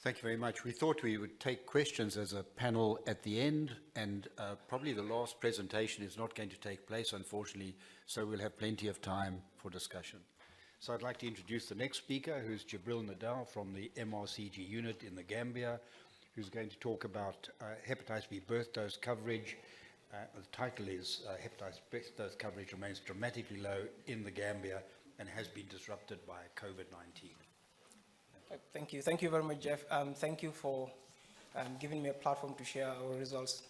Thank you very much. We thought we would take questions as a panel at the end, and probably the last presentation is not going to take place, unfortunately, so we'll have plenty of time for discussion. So I'd like to introduce the next speaker, who's Gibril Ndow from the MRCG unit in the Gambia, who's going to talk about hepatitis B birth dose coverage. The title is Hepatitis B birth dose coverage remains dramatically low in the Gambia and has been disrupted by COVID-19. Thank you. Thank you very much, Jeff. Thank you for giving me a platform to share our results.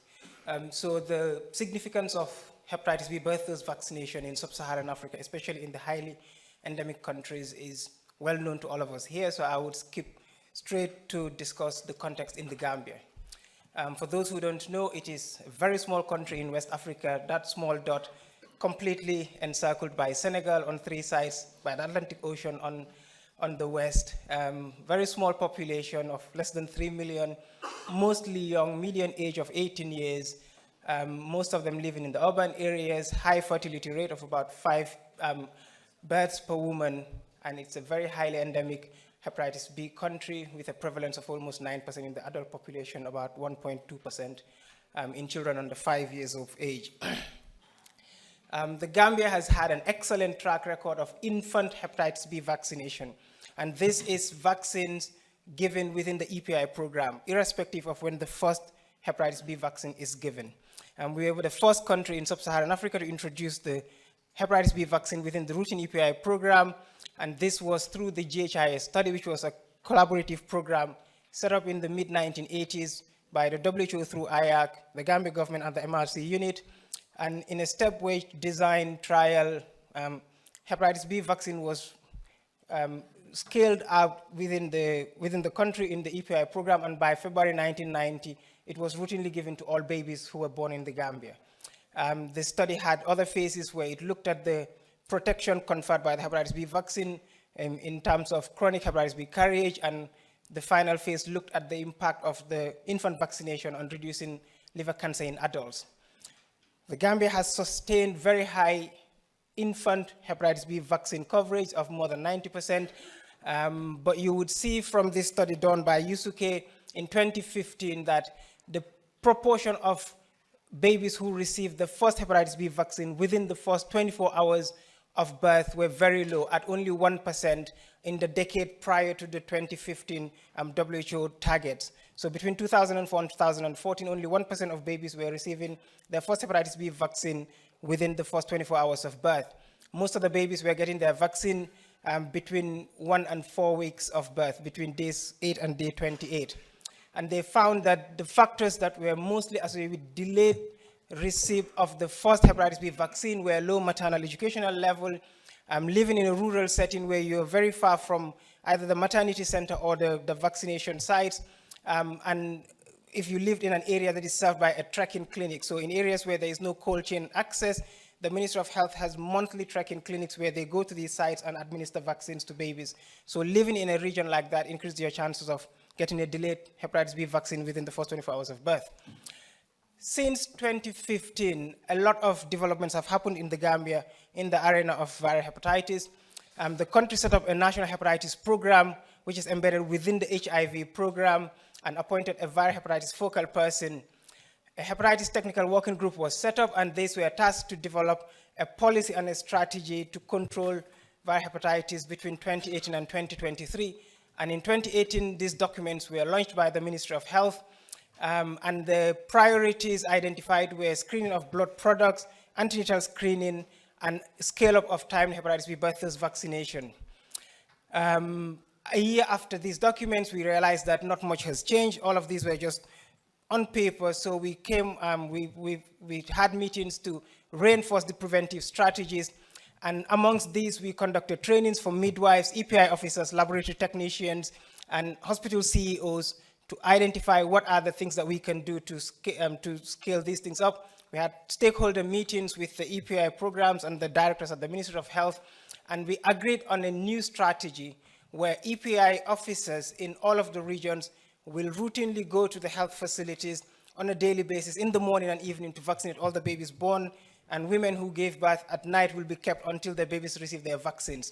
So the significance of hepatitis B birth dose vaccination in sub-Saharan Africa, especially in the highly endemic countries, is well known to all of us here. So I would skip straight to discuss the context in the Gambia. For those who don't know, it is a very small country in West Africa, that small dot completely encircled by Senegal on 3 sides, by the Atlantic Ocean on the west. Very small population of less than 3 million, mostly young, median age of 18 years, most of them living in the urban areas, high fertility rate of about 5 births per woman, and it's a very highly endemic hepatitis B country with a prevalence of almost 9% in the adult population, about 1.2% in children under 5 years of age. The Gambia has had an excellent track record of infant hepatitis B vaccination, and this is vaccines given within the EPI program, irrespective of when the first hepatitis B vaccine is given. And we were the first country in sub-Saharan Africa to introduce the hepatitis B vaccine within the routine EPI program, and this was through the GHIS study, which was a collaborative program set up in the mid-1980s by the WHO through IAC, the Gambia government, and the MRC unit. And in a stepwise design trial, hepatitis B vaccine was scaled up within the country in the EPI program, and by February 1990, it was routinely given to all babies who were born in the Gambia. The study had other phases where it looked at the protection conferred by the hepatitis B vaccine in terms of chronic hepatitis B carriage, and the final phase looked at the impact of the infant vaccination on reducing liver cancer in adults. The Gambia has sustained very high infant hepatitis B vaccine coverage of more than 90%, but you would see from this study done by USUK in 2015 that the proportion of babies who received the first hepatitis B vaccine within the first 24 hours of birth were very low, at only 1% in the decade prior to the 2015 WHO targets. So between 2004 and 2014, only 1% of babies were receiving their first hepatitis B vaccine within the first 24 hours of birth. Most of the babies were getting their vaccine between 1 and 4 weeks of birth, between days 8 and day 28. And they found that the factors that were mostly associated with delayed receipt of the first hepatitis B vaccine were low maternal educational level, living in a rural setting where you're very far from either the maternity center or the vaccination sites, and if you lived in an area that is served by a tracking clinic. So in areas where there is no cold chain access, the Ministry of Health has monthly tracking clinics where they go to these sites and administer vaccines to babies. So living in a region like that increases your chances of getting a delayed hepatitis B vaccine within the first 24 hours of birth. Since 2015, a lot of developments have happened in the Gambia in the arena of viral hepatitis. The country set up a national hepatitis program, which is embedded within the HIV program, and appointed a viral hepatitis focal person. A hepatitis technical working group was set up, and these were tasked to develop a policy and a strategy to control viral hepatitis between 2018 and 2023. And in 2018, these documents were launched by the Ministry of Health, and the priorities identified were screening of blood products, antenatal screening, and scale-up of timed hepatitis B birth dose vaccination. A year after these documents, we realized that not much has changed. All of these were just on paper, so we came, we had meetings to reinforce the preventive strategies, and amongst these, we conducted trainings for midwives, EPI officers, laboratory technicians, and hospital CEOs to identify what are the things that we can do to scale these things up. We had stakeholder meetings with the EPI programs and the directors at the Ministry of Health, and we agreed on a new strategy where EPI officers in all of the regions will routinely go to the health facilities on a daily basis in the morning and evening to vaccinate all the babies born, and women who gave birth at night will be kept until the babies receive their vaccines.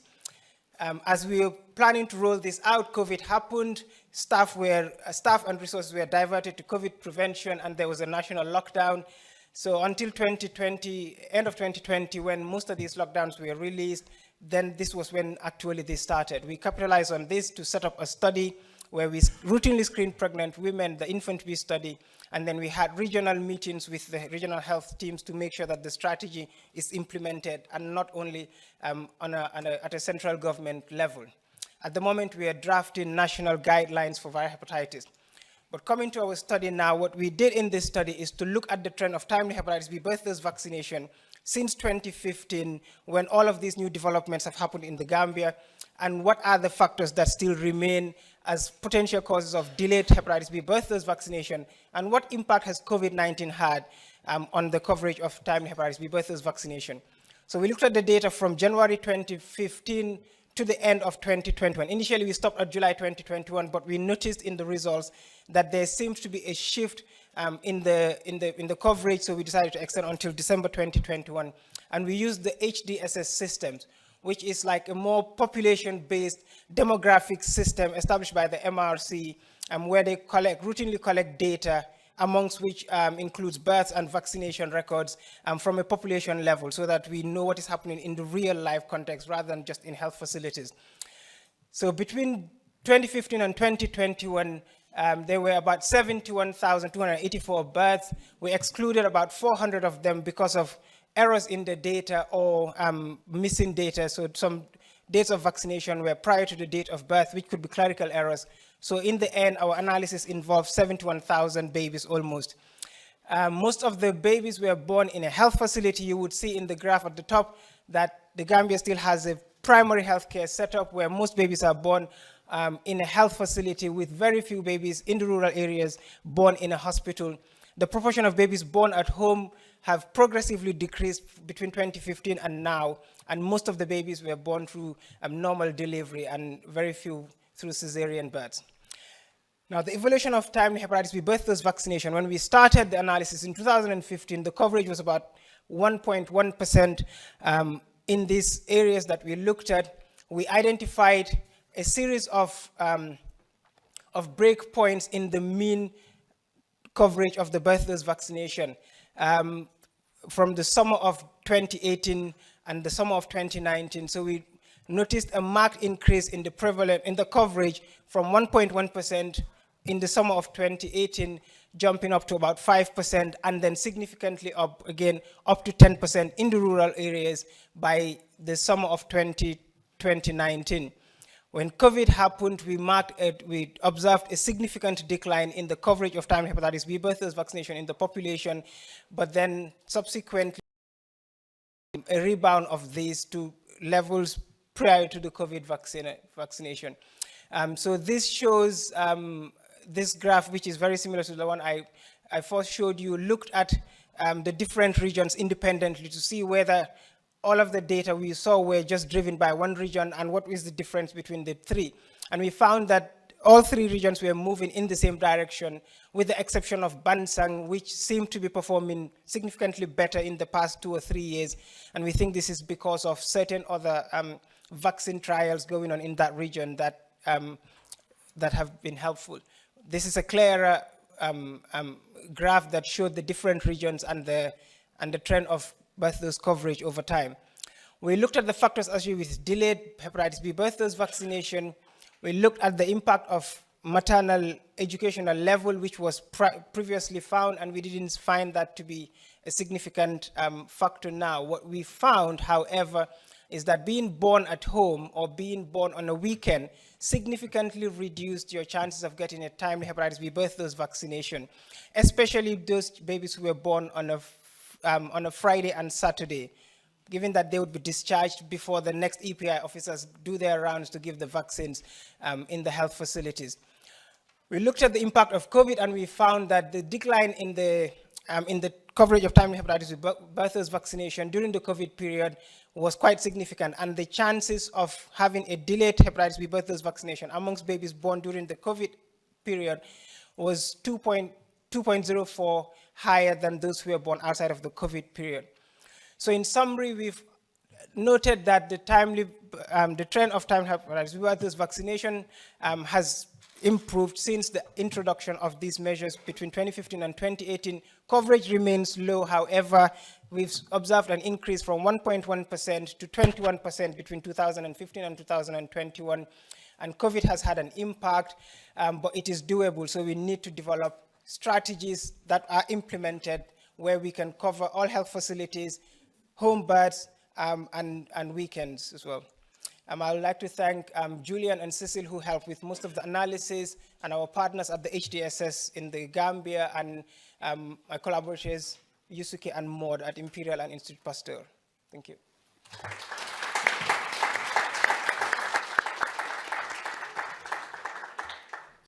As we were planning to roll this out, COVID happened. staff and resources were diverted to COVID prevention, and there was a national lockdown. So until 2020, end of 2020, when most of these lockdowns were released, then this was when actually they started. We capitalized on this to set up a study where we routinely screened pregnant women, the infant B study, and then we had regional meetings with the regional health teams to make sure that the strategy is implemented, and not only at a central government level. At the moment, we are drafting national guidelines for viral hepatitis. But coming to our study now, what we did in this study is to look at the trend of timely hepatitis B birth vaccination since 2015, when all of these new developments have happened in the Gambia, and what are the factors that still remain as potential causes of delayed hepatitis B birth vaccination, and what impact has COVID-19 had on the coverage of timely hepatitis B birth vaccination. So we looked at the data from January 2015 to the end of 2021. Initially, we stopped at July 2021, but we noticed in the results that there seems to be a shift in the coverage, so we decided to extend until December 2021. And we used the HDSS systems, which is like a more population-based demographic system established by the MRC, where they routinely collect data, amongst which includes births and vaccination records from a population level, so that we know what is happening in the real life context rather than just in health facilities. So between 2015 and 2021, there were about 71,284 births. We excluded about 400 of them because of errors in the data or missing data. So some dates of vaccination were prior to the date of birth, which could be clerical errors. So in the end, our analysis involved 71,000 babies almost. Most of the babies were born in a health facility. You would see in the graph at the top that the Gambia still has a primary healthcare setup where most babies are born in a health facility, with very few babies in the rural areas born in a hospital. The proportion of babies born at home have progressively decreased between 2015 and now, and most of the babies were born through normal delivery and very few through cesarean births. Now, the evolution of timely hepatitis B birth vaccination, when we started the analysis in 2015, the coverage was about 1.1% in these areas that we looked at. We identified a series of breakpoints in the mean coverage of the birth vaccination from the summer of 2018 and the summer of 2019. So we noticed a marked increase in the coverage from 1.1% in the summer of 2018, jumping up to about 5%, and then significantly up again, up to 10% in the rural areas by the summer of 2019. When COVID happened, we observed a significant decline in the coverage of timely hepatitis B birth vaccination in the population, but then subsequently a rebound of these to levels prior to the COVID vaccination. So this shows this graph, which is very similar to the one I first showed you, looked at the different regions independently to see whether all of the data we saw were just driven by one region and what is the difference between the three. And we found that all three regions were moving in the same direction, with the exception of Bansang, which seemed to be performing significantly better in the past 2 or 3 years. And we think this is because of certain other vaccine trials going on in that region that have been helpful. This is a clearer graph that showed the different regions and the trend of birth dose coverage over time. We looked at the factors associated with delayed hepatitis B birth dose vaccination. We looked at the impact of maternal educational level, which was previously found, and we didn't find that to be a significant factor now. What we found, however, is that being born at home or being born on a weekend significantly reduced your chances of getting a timely hepatitis B birth dose vaccination, especially those babies who were born on a Friday and Saturday, given that they would be discharged before the next EPI officers do their rounds to give the vaccines in the health facilities. We looked at the impact of COVID, and we found that the decline in the coverage of timely hepatitis B birth dose vaccination during the COVID period was quite significant, and the chances of having a delayed hepatitis B birth dose vaccination amongst babies born during the COVID period was 2.04 higher than those who were born outside of the COVID period. So in summary, we've noted that the trend of timely hepatitis B birth dose vaccination has improved since the introduction of these measures between 2015 and 2018. Coverage remains low. However, we've observed an increase from 1.1% to 21% between 2015 and 2021. And COVID has had an impact, but it is doable. So we need to develop strategies that are implemented where we can cover all health facilities, home births, and weekends as well. I would like to thank Julian and Cecil, who helped with most of the analysis, and our partners at the HDSS in the Gambia, and my collaborators, Yusuke and Maud at Imperial and Institute Pasteur. Thank you.